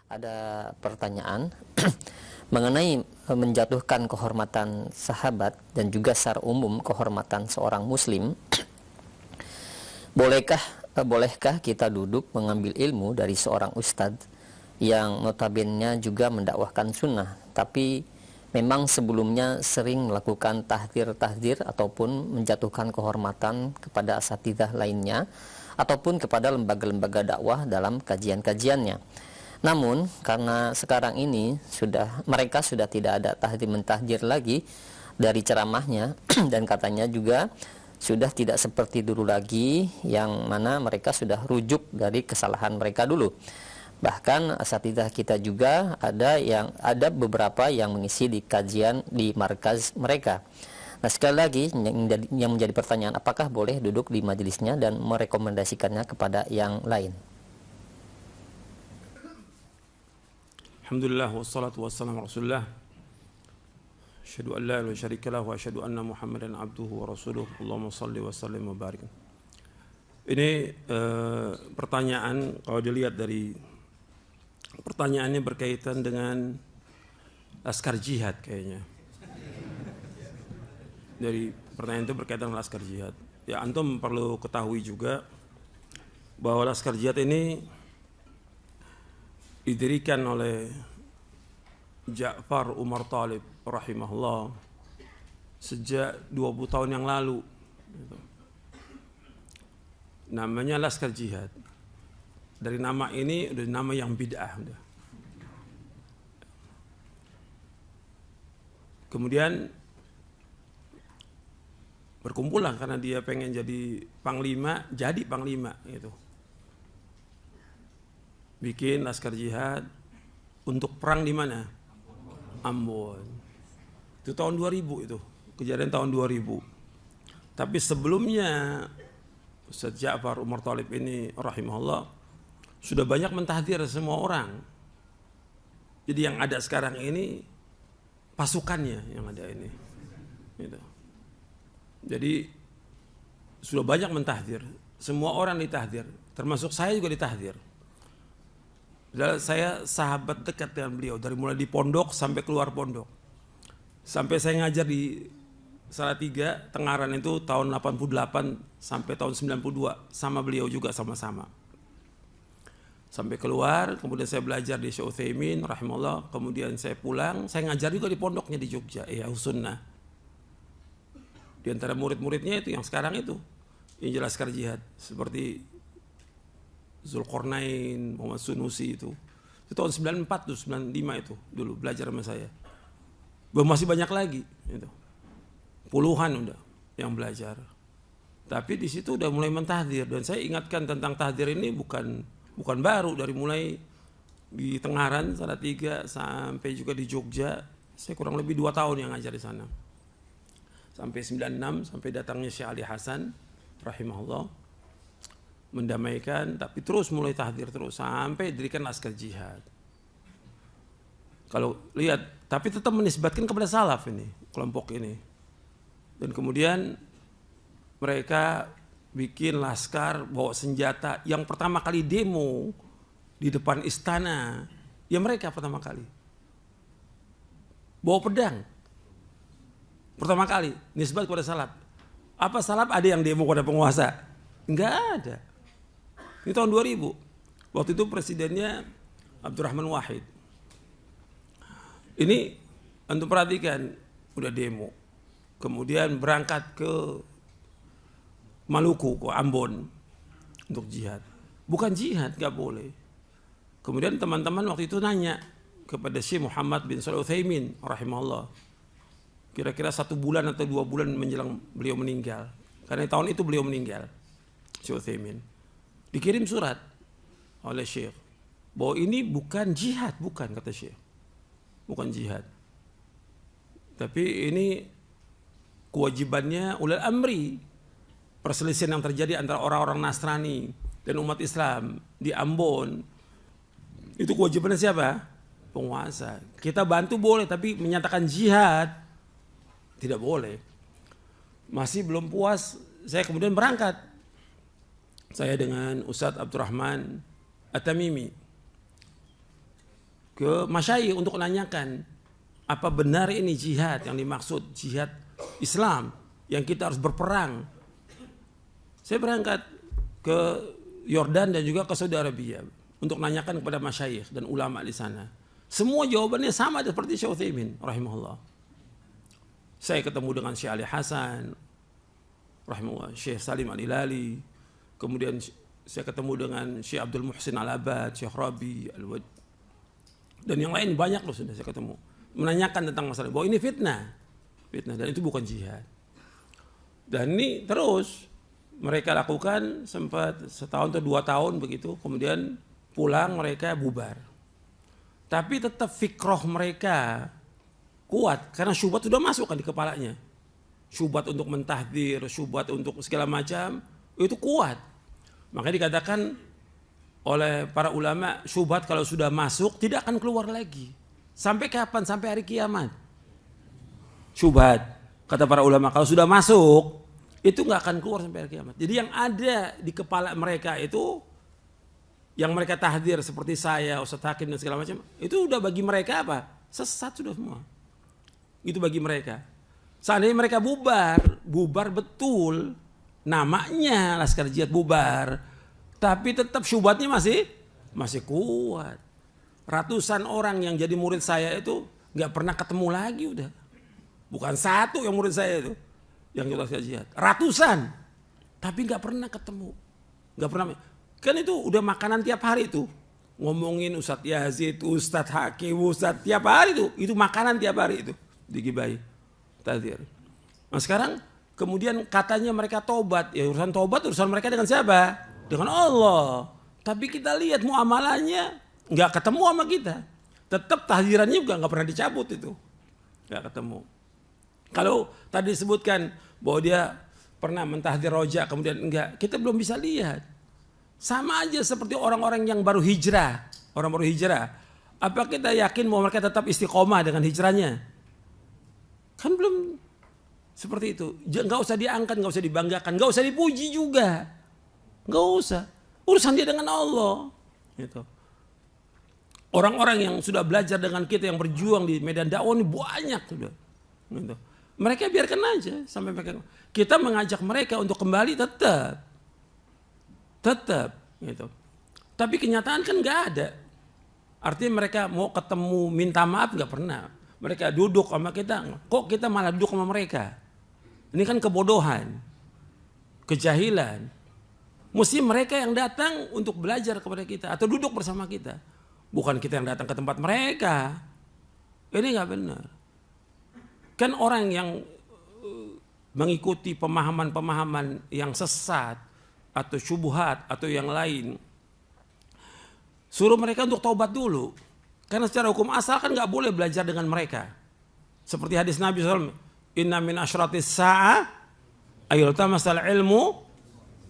Ada pertanyaan mengenai menjatuhkan kehormatan sahabat dan juga secara umum kehormatan seorang muslim. Bolehkah kita duduk mengambil ilmu dari seorang ustadz yang notabene juga mendakwahkan sunnah, tapi memang sebelumnya sering melakukan tahdzir ataupun menjatuhkan kehormatan kepada asatidzah lainnya ataupun kepada lembaga-lembaga dakwah dalam kajian-kajiannya. Namun karena sekarang ini mereka sudah tidak ada tahdzir lagi dari ceramahnya dan katanya juga sudah tidak seperti dulu lagi, yang mana mereka sudah rujuk dari kesalahan mereka dulu. Bahkan asatidzah kita juga ada beberapa yang mengisi di kajian di markaz mereka. Nah, sekali lagi yang menjadi pertanyaan, apakah boleh duduk di majelisnya dan merekomendasikannya kepada yang lain? Alhamdulillah wassalatu wassalamu ala Rasulillah. Asyhadu an la ilaha syarika lahu wa asyhadu anna Muhammadan abduhu wa rasuluh. Allahumma shalli wa sallim wa barik. Ini pertanyaan, kalau dilihat dari pertanyaannya berkaitan dengan laskar jihad kayaknya. Dari pertanyaan itu berkaitan dengan laskar jihad. Ya, antum perlu ketahui juga bahwa laskar jihad ini didirikan oleh Ja'far Umar Thalib rahimahullah sejak 20 tahun yang lalu. Namanya Laskar Jihad. Dari nama ini udah nama yang bid'ah. Kemudian berkumpullah karena dia pengen jadi panglima gitu. Bikin laskar jihad untuk perang di mana? Ambon. Itu tahun 2000 itu. Kejadian tahun 2000. Tapi sebelumnya Ustaz Ja'far Umar Thalib ini rahimahullah sudah banyak mentahdzir semua orang. Jadi yang ada sekarang ini pasukannya yang ada ini. Gitu. Jadi sudah banyak mentahdzir. Semua orang ditahdzir, termasuk saya juga ditahdzir. Saya sahabat dekat dengan beliau dari mulai di pondok sampai keluar pondok. Sampai saya ngajar di Salatiga, Tengaran itu tahun 88 sampai tahun 92 sama beliau juga sama-sama. Sampai keluar, kemudian saya belajar di Syekh Utsaimin rahimahullah, kemudian saya pulang, saya ngajar juga di pondoknya di Jogja, Sunnah. Di antara murid-muridnya itu yang sekarang itu yang jelaskan jihad seperti Zulkarnain, Muhammad Sunusi itu tahun 94 tuh, 95 itu dulu belajar sama saya. Masih banyak lagi itu. Puluhan udah yang belajar. Tapi di situ udah mulai mentahdzir, dan saya ingatkan tentang tahdzir ini bukan baru, dari mulai di Tengaran Salatiga sampai juga di Jogja. Saya kurang lebih 2 tahun yang ngajar di sana. Sampai 96 sampai datangnya Syekh Ali Hasan rahimahullah mendamaikan, tapi terus mulai tahdzir terus sampai dirikan laskar jihad. Kalau lihat, tapi tetap menisbatkan kepada salaf ini, kelompok ini. Dan kemudian mereka bikin laskar bawa senjata. Yang pertama kali demo di depan istana, ya mereka pertama kali bawa pedang. Pertama kali nisbat kepada salaf. Apa salaf ada yang demo kepada penguasa? Enggak ada. Ini tahun 2000. Waktu itu presidennya Abdurrahman Wahid. Ini untuk perhatikan, udah demo. Kemudian berangkat ke Maluku, ke Ambon untuk jihad. Bukan jihad, gak boleh. Kemudian teman-teman waktu itu nanya kepada Syekh Muhammad bin Shalih Utsaimin rahimahullah. Kira-kira 1 bulan atau 2 bulan menjelang beliau meninggal. Karena tahun itu beliau meninggal, Syekh Utsaimin. Dikirim surat oleh Syekh bahwa ini bukan jihad, bukan, kata Syekh. Bukan jihad. Tapi ini kewajibannya ulil amri. Perselisihan yang terjadi antara orang-orang Nasrani dan umat Islam di Ambon. Itu kewajibannya siapa? Penguasa. Kita bantu boleh, tapi menyatakan jihad tidak boleh. Masih belum puas, saya kemudian berangkat. Saya dengan Ustadz Abdurrahman At-Tamimi ke masyayikh untuk menanyakan apa benar ini jihad yang dimaksud, jihad Islam yang kita harus berperang. Saya berangkat ke Yordan dan juga ke Saudi Arabia untuk menanyakan kepada masyayikh dan ulama di sana. Semua jawabannya sama seperti Syekh Utsaimin rahimahullah. Saya ketemu dengan Syekh Ali Hasan rahimahullah, Syekh Salim Al-Hilali, kemudian saya ketemu dengan Syekh Abdul Muhsin Al-Abad, Syekh Rabi Al-Wad, dan yang lain banyak loh sudah saya ketemu. Menanyakan tentang masalah bahwa ini fitnah dan itu bukan jihad. Dan ini terus mereka lakukan sempat setahun atau 2 tahun begitu, kemudian pulang mereka bubar. Tapi tetap fikroh mereka kuat karena syubhat sudah masuk kan di kepalanya. Syubhat untuk mentahdir, syubhat untuk segala macam itu kuat. Makanya dikatakan oleh para ulama, syubhat kalau sudah masuk tidak akan keluar lagi. Sampai kapan? Sampai hari kiamat. Syubhat, kata para ulama, kalau sudah masuk itu nggak akan keluar sampai hari kiamat. Jadi yang ada di kepala mereka itu, yang mereka tahdir seperti saya, Ustadz Hakim dan segala macam, itu udah bagi mereka apa? Sesat sudah semua. Itu bagi mereka. Seandainya mereka bubar betul, namanya Laskar Jihad bubar, tapi tetap syubhatnya masih kuat. Ratusan orang yang jadi murid saya itu nggak pernah ketemu lagi udah. Bukan satu yang murid saya itu yang ikut Laskar Jihad, ratusan, tapi nggak pernah ketemu, nggak pernah. Kan itu udah makanan tiap hari itu, ngomongin Ustadz Yazid, Ustadz Hakim, Ustadz tiap hari itu makanan tiap hari itu digibahi. Nah sekarang kemudian katanya mereka tobat, ya urusan mereka dengan siapa? Dengan Allah. Tapi kita lihat muamalahnya nggak ketemu sama kita. Tetap tahdirannya juga nggak pernah dicabut itu, nggak ketemu. Kalau tadi disebutkan bahwa dia pernah mentahdir roja kemudian enggak, kita belum bisa lihat. Sama aja seperti orang-orang yang baru hijrah, Apa kita yakin bahwa mereka tetap istiqomah dengan hijrahnya? Kan belum seperti itu. Nggak usah diangkat, nggak usah dibanggakan, nggak usah dipuji juga, nggak usah. Urusan dia dengan Allah. Gitu. Orang-orang yang sudah belajar dengan kita, yang berjuang di medan dakwah ini banyak sudah. Gitu. Mereka biarkan aja sampai mereka. Kita mengajak mereka untuk kembali tetap. Gitu. Tapi kenyataan kan nggak ada. Artinya mereka mau ketemu minta maaf nggak pernah. Mereka duduk sama kita, kok kita malah duduk sama mereka? Ini kan kebodohan, kejahilan. Mesti mereka yang datang untuk belajar kepada kita atau duduk bersama kita. Bukan kita yang datang ke tempat mereka. Ini nggak benar. Kan orang yang mengikuti pemahaman-pemahaman yang sesat atau syubhat atau yang lain, suruh mereka untuk taubat dulu. Karena secara hukum asal kan nggak boleh belajar dengan mereka. Seperti hadis Nabi SAW, Inna min asyratis sa'ah ayultamasal ilmu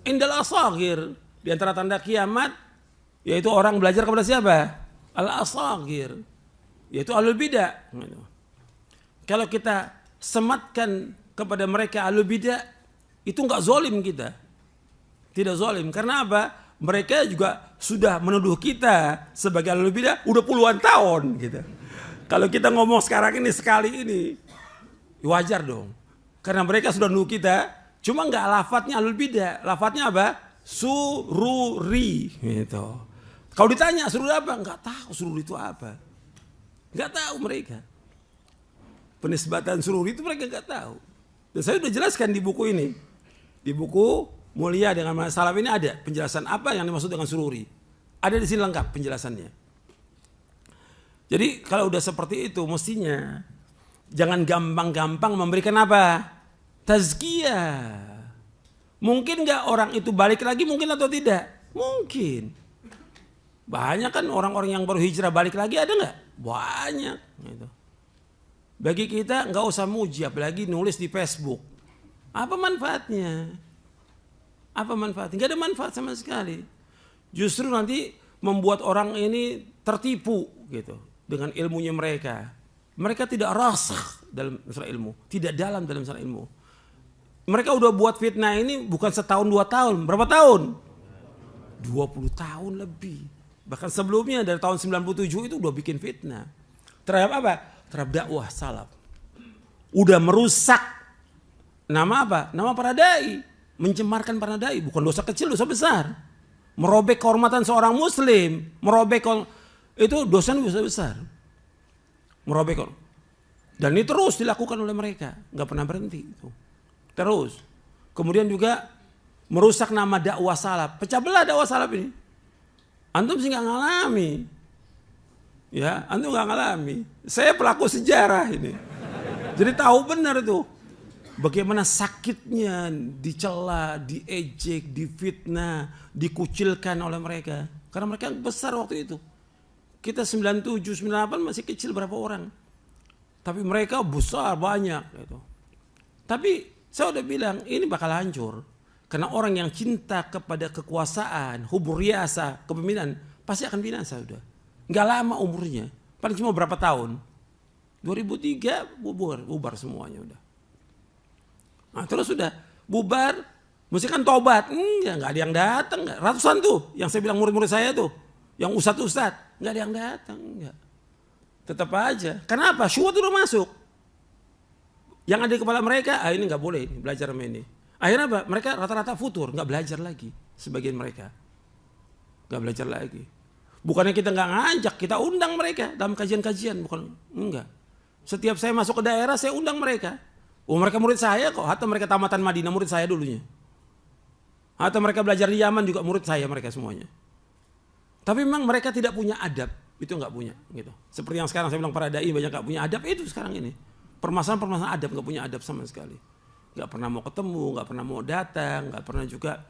indal asagir. Di antara tanda kiamat, yaitu orang belajar kepada siapa? Al-asagir, yaitu alul bidah. Kalau kita sematkan kepada mereka alul bidah, itu nggak zolim kita. Tidak zolim. Karena apa? Mereka juga sudah menuduh kita sebagai ahlul bidah udah puluhan tahun gitu. Kalau kita ngomong sekarang ini sekali ini wajar dong. Karena mereka sudah menuduh kita, cuma nggak lafadznya ahlul bidah, lafadznya apa? Sururi gitu. Kalau ditanya sururi apa? Nggak tahu sururi itu apa. Nggak tahu mereka. Penisbatan sururi itu mereka nggak tahu. Dan saya sudah jelaskan di buku ini. Di buku Mulia dengan masalah ini ada penjelasan apa yang dimaksud dengan sururi. Ada di sini lengkap penjelasannya. Jadi kalau udah seperti itu mestinya jangan gampang-gampang memberikan apa? Tazkiyah. Mungkin nggak orang itu balik lagi mungkin atau tidak? Mungkin. Banyak kan orang-orang yang baru hijrah balik lagi ada nggak? Banyak. Gitu. Bagi kita nggak usah muji apalagi nulis di Facebook. Apa manfaatnya? Apa manfaatnya? Gak ada manfaat sama sekali. Justru nanti membuat orang ini tertipu gitu dengan ilmunya mereka. Mereka tidak rasakh dalam masalah ilmu, tidak dalam masalah ilmu. Mereka udah buat fitnah ini bukan setahun 2 tahun, berapa tahun? 20 tahun lebih. Bahkan sebelumnya dari tahun 97 itu udah bikin fitnah. Terhadap apa? Terhadap dakwah salaf. Udah merusak nama apa? Nama para dai. Mencemarkan para dai. Bukan dosa kecil, dosa besar. Merobek kehormatan seorang muslim. Itu dosa besar. Merobek. Dan ini terus dilakukan oleh mereka. Gak pernah berhenti. Terus. Kemudian juga merusak nama dakwah salaf. Pecah belah dakwah salaf ini. Antum sih gak ngalami. Ya, antum gak ngalami. Saya pelaku sejarah ini. Jadi tahu benar itu. Bagaimana sakitnya dicela, diejek, difitnah, dikucilkan oleh mereka. Karena mereka besar waktu itu. Kita 97, 98 masih kecil berapa orang. Tapi mereka besar, banyak. Gitu. Tapi saya udah bilang ini bakal hancur. Karena orang yang cinta kepada kekuasaan, hubur riasa, kepemimpinan, pasti akan binasa udah. Nggak lama umurnya, paling cuma berapa tahun. 2003 bubar semuanya udah. Nah terus sudah bubar, mesti kan tobat. Nggak ada yang datang. Ratusan tuh, yang saya bilang murid-murid saya tuh, yang ustadz, nggak ada yang datang. Nggak. Tetap aja. Kenapa? Syubhat udah masuk. Yang ada di kepala mereka, ini nggak boleh belajar sama ini. Akhirnya apa? Mereka rata-rata futur, nggak belajar lagi. Sebagian mereka nggak belajar lagi. Bukannya kita nggak ngajak, kita undang mereka dalam kajian-kajian, bukan enggak. Setiap saya masuk ke daerah, saya undang mereka. Oh mereka murid saya kok, atau mereka tamatan Madinah murid saya dulunya. Atau mereka belajar di Yaman juga murid saya mereka semuanya. Tapi memang mereka tidak punya adab, itu nggak punya. Gitu. Seperti yang sekarang saya bilang para dai banyak nggak punya adab itu sekarang ini. Permasalahan adab, nggak punya adab sama sekali. Nggak pernah mau ketemu, nggak pernah mau datang, nggak pernah juga.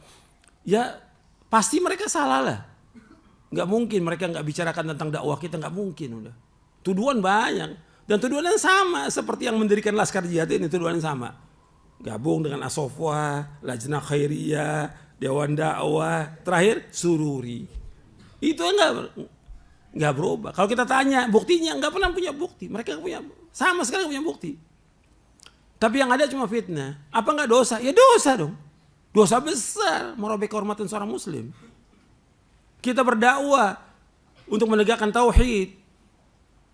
Ya pasti mereka salah lah. Nggak mungkin mereka nggak bicarakan tentang dakwah kita, nggak mungkin udah. Tuduhan banyak. Dan tuduhannya sama seperti yang mendirikan Laskar Jihad ini, tuduhannya sama. Gabung dengan As-Soffwah, Lajnah Khairiyah, Dewan Dakwah, terakhir Sururi. Itu nggak berubah. Kalau kita tanya buktinya, nggak pernah punya bukti. Mereka nggak punya, sama sekali nggak punya bukti. Tapi yang ada cuma fitnah. Apa nggak dosa? Ya dosa dong. Dosa besar merobek kehormatan seorang muslim. Kita berdakwah untuk menegakkan tauhid,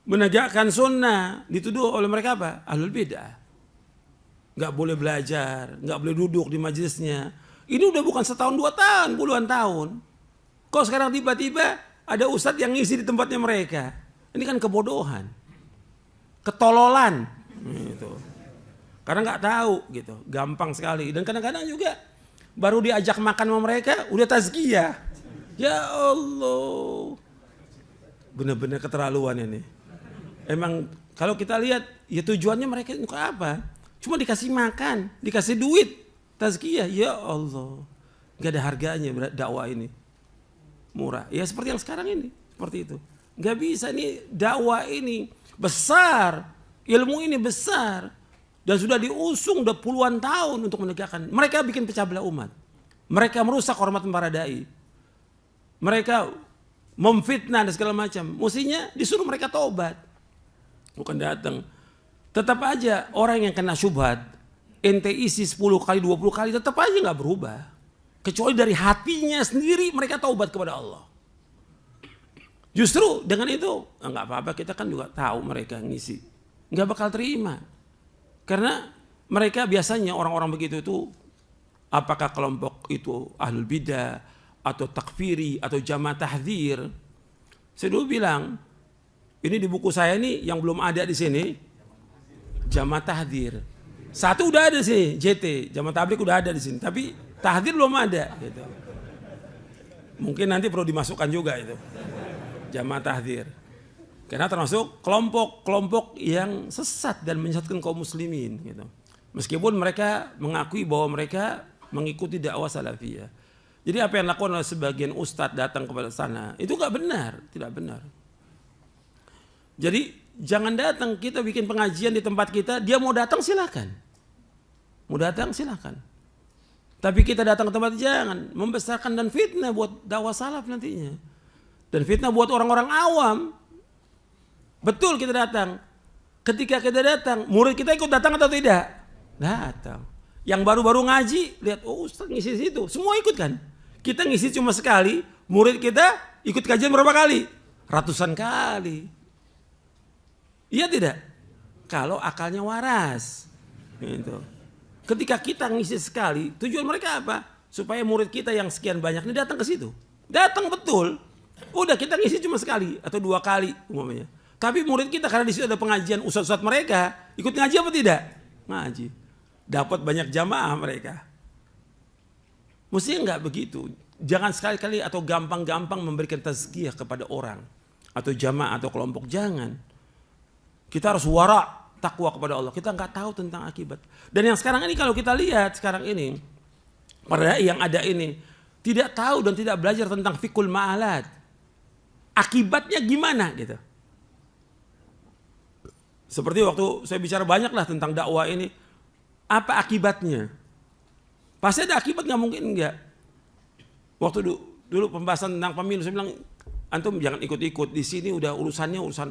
menegakkan sunnah, dituduh oleh mereka apa? Ahlul bidah. Nggak boleh belajar, nggak boleh duduk di majelisnya. Ini udah bukan setahun 2 tahun, puluhan tahun. Kok sekarang tiba-tiba ada ustadz yang ngisi di tempatnya mereka? Ini kan kebodohan, ketololan, gitu. Karena nggak tahu, gitu, gampang sekali. Dan kadang-kadang juga baru diajak makan sama mereka, udah tazkiyah. Ya Allah, benar-benar keterlaluan ini. Emang kalau kita lihat, ya tujuannya mereka untuk apa? Cuma dikasih makan, dikasih duit, tazkiyah. Ya Allah, nggak ada harganya dakwah ini. Murah. Ya seperti yang sekarang ini, seperti itu. Nggak bisa, ini dakwah ini besar, ilmu ini besar, dan sudah diusung udah puluhan tahun untuk menegakkan. Mereka bikin pecah belah umat. Mereka merusak kehormatan para dai. Mereka memfitnah dan segala macam. Mestinya disuruh mereka taubat. Bukan datang. Tetap aja orang yang kena syubhat, ente isi 10 kali, 20 kali, tetap aja nggak berubah. Kecuali dari hatinya sendiri mereka taubat kepada Allah. Justru dengan itu, nggak apa-apa, kita kan juga tahu mereka ngisi. Nggak bakal terima. Karena mereka biasanya orang-orang begitu itu, apakah kelompok itu ahlul bidah, atau takfiri, atau jamaah tahdzir. Saya dulu bilang, ini di buku saya nih yang belum ada di sini, jamaah tahdzir. Satu udah ada sih, JT, jamaah tabligh udah ada di sini, tapi tahdzir belum ada. Gitu. Mungkin nanti perlu dimasukkan juga itu, jamaah tahdzir. Karena termasuk kelompok-kelompok yang sesat dan menyesatkan kaum muslimin. Gitu. Meskipun mereka mengakui bahwa mereka mengikuti dakwah salafiyah. Jadi apa yang dilakukan oleh sebagian ustadz datang kepada sana, itu nggak benar, tidak benar. Jadi jangan datang, kita bikin pengajian di tempat kita, dia mau datang silakan. Mau datang silakan. Tapi kita datang ke tempat jangan, membesarkan dan fitnah buat dakwah salaf nantinya. Dan fitnah buat orang-orang awam. Betul kita datang. Ketika kita datang, murid kita ikut datang atau tidak? Datang. Yang baru-baru ngaji, lihat, oh ustaz ngisi situ, semua ikut kan? Kita ngisi cuma sekali, murid kita Ikut kajian berapa kali? Ratusan kali. Iya tidak? Kalau akalnya waras. Gitu. Ketika kita ngisi sekali, tujuan mereka apa? Supaya murid kita yang sekian banyak ini datang ke situ. Datang betul. Udah kita ngisi cuma sekali atau 2 kali umpamanya. Tapi murid kita karena di situ ada pengajian ustadz-ustadz mereka, ikut ngaji apa tidak? Ngaji. Dapat banyak jamaah mereka. Mestinya enggak begitu. Jangan sekali-kali atau gampang-gampang memberikan tazkiyah kepada orang atau jamaah atau kelompok, jangan. Kita harus wara, takwa kepada Allah. Kita enggak tahu tentang akibat. Dan yang sekarang ini kalau kita lihat sekarang ini, pada yang ada ini tidak tahu dan tidak belajar tentang fikul ma'alat. Akibatnya gimana gitu. Seperti waktu saya bicara banyak lah tentang dakwah ini. Apa akibatnya? Pasti ada akibat, nggak mungkin enggak. Waktu dulu pembahasan tentang pemilu, saya bilang, antum jangan ikut-ikut. Di sini udah urusannya urusan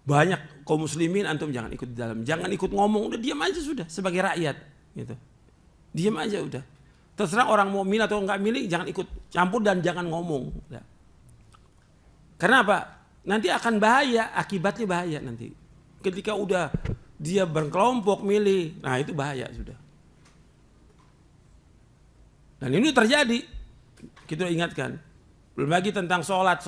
banyak kaum muslimin, antum jangan ikut di dalam. Jangan ikut ngomong, udah diam aja sudah sebagai rakyat. Gitu. Diam aja udah. Terserah orang mau milih atau nggak milih, jangan ikut campur dan jangan ngomong. Udah. Karena apa? Nanti akan bahaya, akibatnya bahaya nanti. Ketika udah dia berkelompok milih, nah itu bahaya sudah. Dan ini terjadi, kita ingatkan. Belum lagi tentang sholat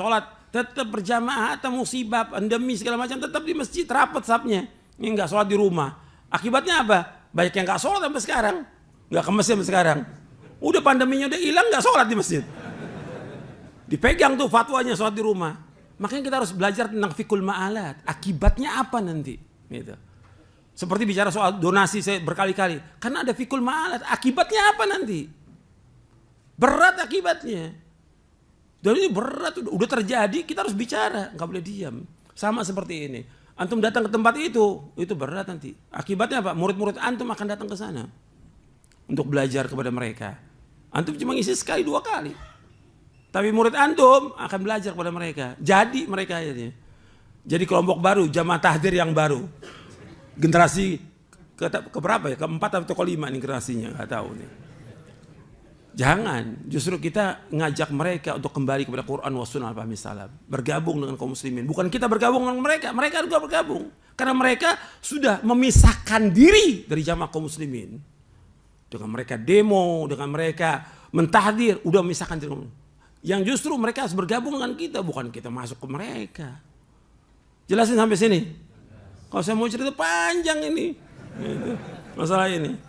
tetap berjamaah atau musibah, pandemi segala macam tetap di masjid rapat safnya. Ini nggak sholat di rumah. Akibatnya apa? Banyak yang nggak sholat sampai sekarang, nggak ke masjid sampai sekarang. Udah pandeminya udah hilang, nggak sholat di masjid. Dipegang tuh fatwanya sholat di rumah. Makanya kita harus belajar tentang fikul ma'alat. Akibatnya apa nanti? Gitu. Seperti bicara soal donasi saya berkali-kali. Karena ada fikul ma'alat. Akibatnya apa nanti? Berat akibatnya. Dan ini berat, udah terjadi, kita harus bicara, nggak boleh diam. Sama seperti ini. Antum datang ke tempat itu berat nanti. Akibatnya apa? Murid-murid antum akan datang ke sana untuk belajar kepada mereka. Antum cuma ngisi sekali 2 kali. Tapi murid antum akan belajar kepada mereka. Jadi mereka akhirnya. Jadi kelompok baru, jamaah tahdir yang baru. Generasi ke berapa ya? Keempat atau kelima nih generasinya, nggak tahu nih. Jangan, justru kita ngajak mereka untuk kembali kepada Quran wa sunnah al-fahmi salam. Bergabung dengan kaum muslimin. Bukan kita bergabung dengan mereka, mereka juga bergabung. Karena mereka sudah memisahkan diri dari jamaah kaum muslimin. Dengan mereka demo, dengan mereka mentahdir, udah memisahkan diri. Yang justru mereka harus bergabung dengan kita, bukan kita masuk ke mereka. Jelasin sampai sini. Kalau saya mau cerita panjang ini. Masalah ini.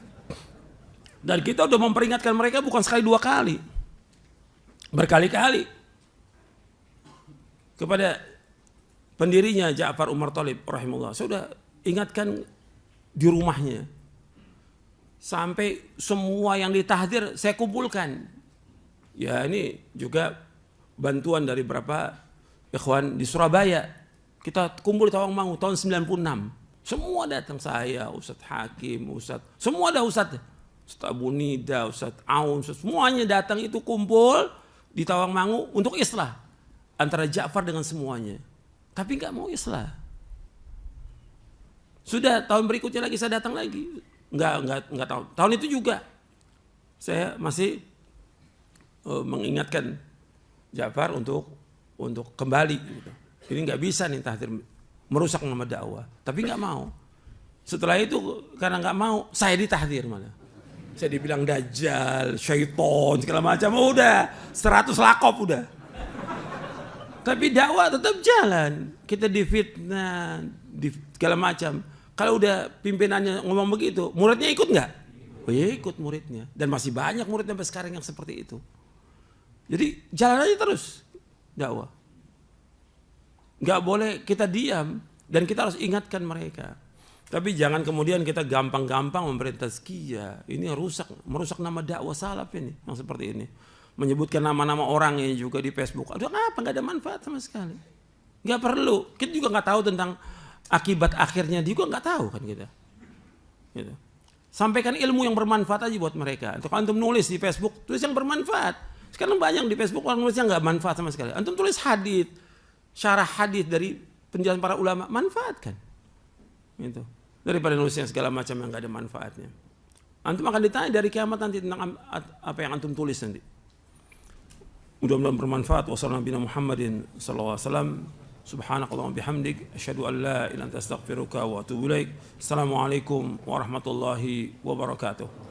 Dan kita udah memperingatkan mereka bukan sekali 2 kali. Berkali-kali. Kepada pendirinya Ja'far Umar Thalib rahimahullah. Saya udah ingatkan di rumahnya. Sampai semua yang ditahdir saya kumpulkan. Ya ini juga bantuan dari beberapa ikhwan di Surabaya. Kita kumpul di Tawangmangu tahun 96. Semua datang, saya, Ustadz Hakim, Ustadz. Semua ada Ustadz. Ustadz Abu Nida, Ustadz Aun, semuanya datang itu kumpul di Tawangmangu untuk islah antara Ja'far dengan semuanya. Tapi nggak mau islah. Sudah tahun berikutnya lagi saya datang lagi, nggak tahu. Tahun itu juga saya masih mengingatkan Ja'far untuk kembali. Gitu. Ini nggak bisa nih tahdir merusak nama dakwah. Tapi nggak mau. Setelah itu karena nggak mau, saya ditahdir malah. Saya dibilang dajjal, syaiton, segala macam. Udah, 100 lakop udah. Tapi dakwah tetap jalan. Kita difitnah, segala macam. Kalau udah pimpinannya ngomong begitu, muridnya ikut nggak? Oh ya ikut muridnya. Dan masih banyak muridnya sampai sekarang yang seperti itu. Jadi jalan aja terus dakwah. Nggak boleh kita diam. Dan kita harus ingatkan mereka. Tapi jangan kemudian kita gampang-gampang memberi tazkiyah. Ini merusak nama dakwah salaf ini, yang seperti ini. Menyebutkan nama-nama orang yang juga di Facebook. Aduh apa, nggak ada manfaat sama sekali. Nggak perlu. Kita juga nggak tahu tentang akibat akhirnya, dia juga nggak tahu kan kita. Gitu. Sampaikan ilmu yang bermanfaat aja buat mereka. Untuk antum nulis di Facebook, tulis yang bermanfaat. Sekarang banyak di Facebook orang nulis yang nggak manfaat sama sekali. Antum tulis hadits, syarah hadits dari penjelasan para ulama, manfaatkan. Gitu. Daripada nulis yang segala macam yang nggak ada manfaatnya. Antum akan ditanya dari kiamat nanti tentang apa yang antum tulis nanti. Mudah-mudahan bermanfaat. Wassalamualaikum Muhammadin sallallahu alaihi wasallam. Subhanakallahumma bihamdik asyhadu an la ilaha illa anta astaghfiruka wa atubu ilaik. Assalamualaikum warahmatullahi wabarakatuh.